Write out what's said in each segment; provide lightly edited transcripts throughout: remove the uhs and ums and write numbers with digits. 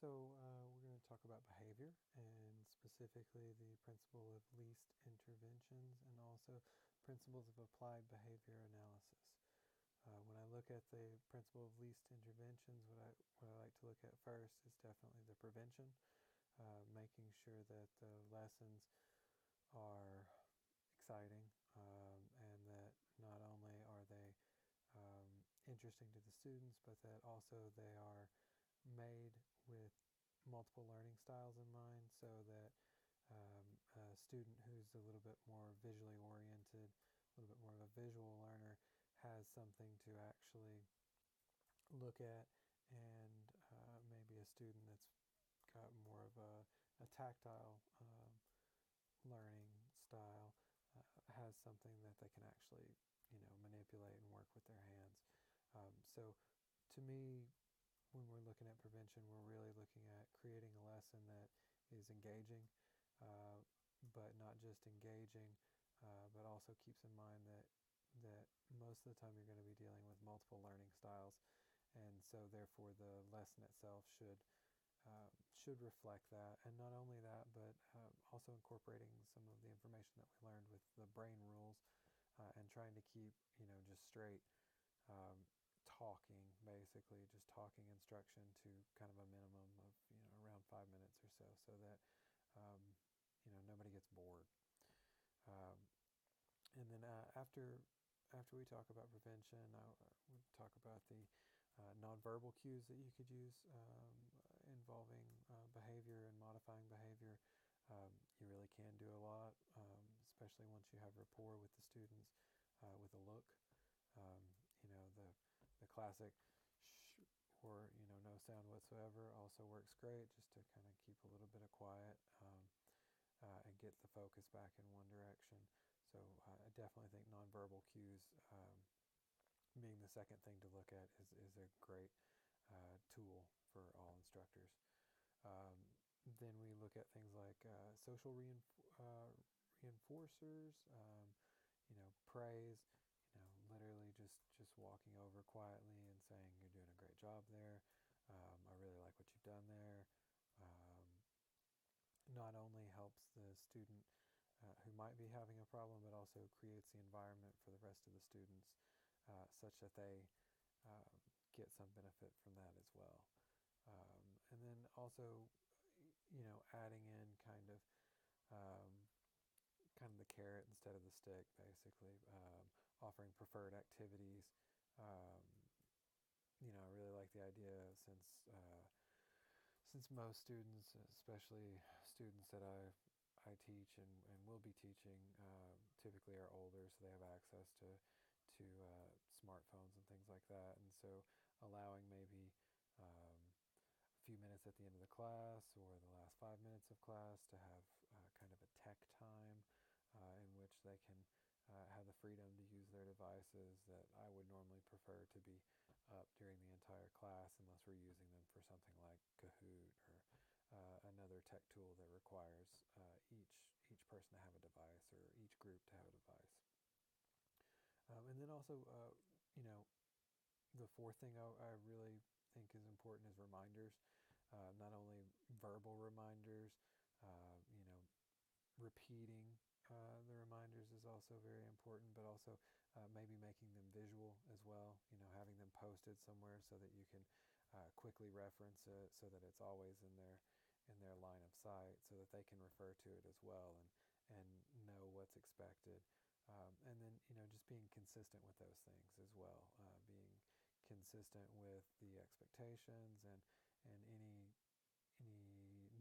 We're going to talk about behavior and specifically the principle of least interventions and also principles of applied behavior analysis. When I look at the principle of least interventions, what I like to look at first is definitely the prevention, making sure that the lessons are exciting and that not only are they interesting to the students, but that also they are made with multiple learning styles in mind so that a student who's a little bit more visually oriented, a little bit more of a visual learner, has something to actually look at, and maybe a student that's got more of a tactile learning style has something that they can actually, manipulate and work with their hands. So to me, when we're looking at prevention, we're really looking at creating a lesson that is engaging, uh, but not just engaging, but also keeps in mind that most of the time you're going to be dealing with multiple learning styles, and so therefore the lesson itself should reflect that, and not only that, but also incorporating some of the information that we learned with the brain rules, and trying to keep just straight um, talking, basically just talking instruction to kind of a minimum of around 5 minutes or so, so that nobody gets bored. Um, and then after we talk about prevention, I would talk about the nonverbal cues that you could use involving behavior and modifying behavior. You really can do a lot, especially once you have rapport with the students with a look. Um, the classic shh or no sound whatsoever also works great, just to kind of keep a little bit of quiet and get the focus back in one direction. So I definitely think nonverbal cues, being the second thing to look at, is a great tool for all instructors. Um, then we look at things like social reinforcers, praise, literally just walking over quietly and saying, "You're doing a great job there. I really like what you've done there." Um, Not only helps the student who might be having a problem, but also creates the environment for the rest of the students such that they um, get some benefit from that as well. And then also, adding in um, kind of the carrot instead of the stick, basically, offering preferred activities. Um, I really like the idea since most students, especially students that I teach and will be teaching, typically are older, so they have access to smartphones and things like that, and so allowing maybe a few minutes at the end of the class or the last 5 minutes of class to have kind of a tech time in which they can have the freedom to use their devices that I would normally prefer to be up during the entire class, unless we're using them for something like Kahoot or another tech tool that requires each person to have a device or each group to have a device. And then also, the fourth thing I really think is important is reminders. Not only verbal reminders, you know, repeating the reminders is also very important, but also maybe making them visual as well. Having them posted somewhere so that you can quickly reference it, so that it's always in their line of sight, so that they can refer to it as well and know what's expected. And then just being consistent with those things as well, being consistent with the expectations and any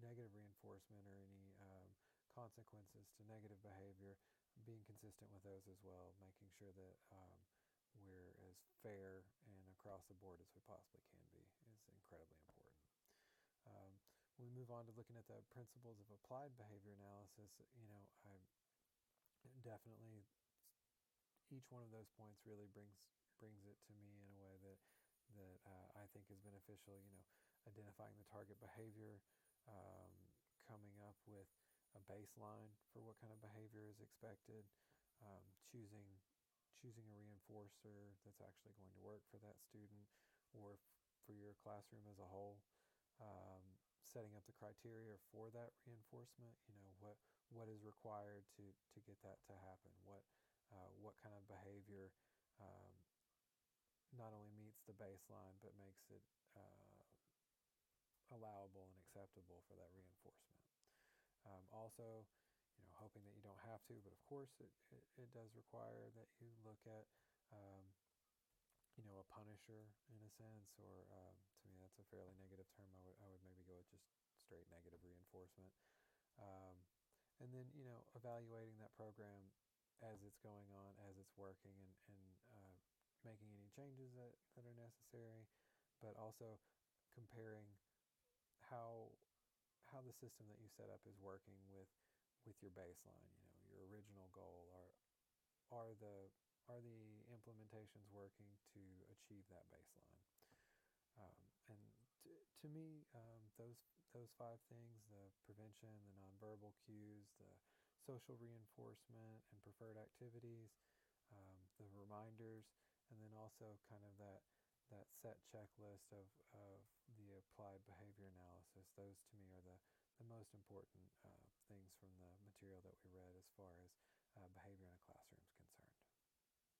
negative reinforcement or any consequences to negative behavior, being consistent with those as well, making sure that we're as fair and across the board as we possibly can be is incredibly important. When we move on to looking at the principles of applied behavior analysis, I definitely, each one of those points really brings it to me in a way that I think is beneficial. Identifying the target behavior, coming up with a baseline for what kind of behavior is expected, choosing a reinforcer that's actually going to work for that student or for your classroom as a whole. setting up the criteria for that reinforcement. What is required to get that to happen. What kind of behavior um, not only meets the baseline but makes it allowable and acceptable for that reinforcement. Also, hoping that you don't have to, but of course it does require that you look at um, a punisher in a sense, or to me that's a fairly negative term. I would maybe go with just straight negative reinforcement. Um, and then, evaluating that program as it's going on, as it's working, and making any changes that are necessary, but also comparing how how the system that you set up is working with your baseline, your original goal. Are the implementations working to achieve that baseline? And to me, those five things: the prevention, the nonverbal cues, the social reinforcement and preferred activities, the reminders, and then also kind of that set checklist of the applied behavior analysis. Those to me are the most important things from the material that we read as far as behavior in a classroom is concerned.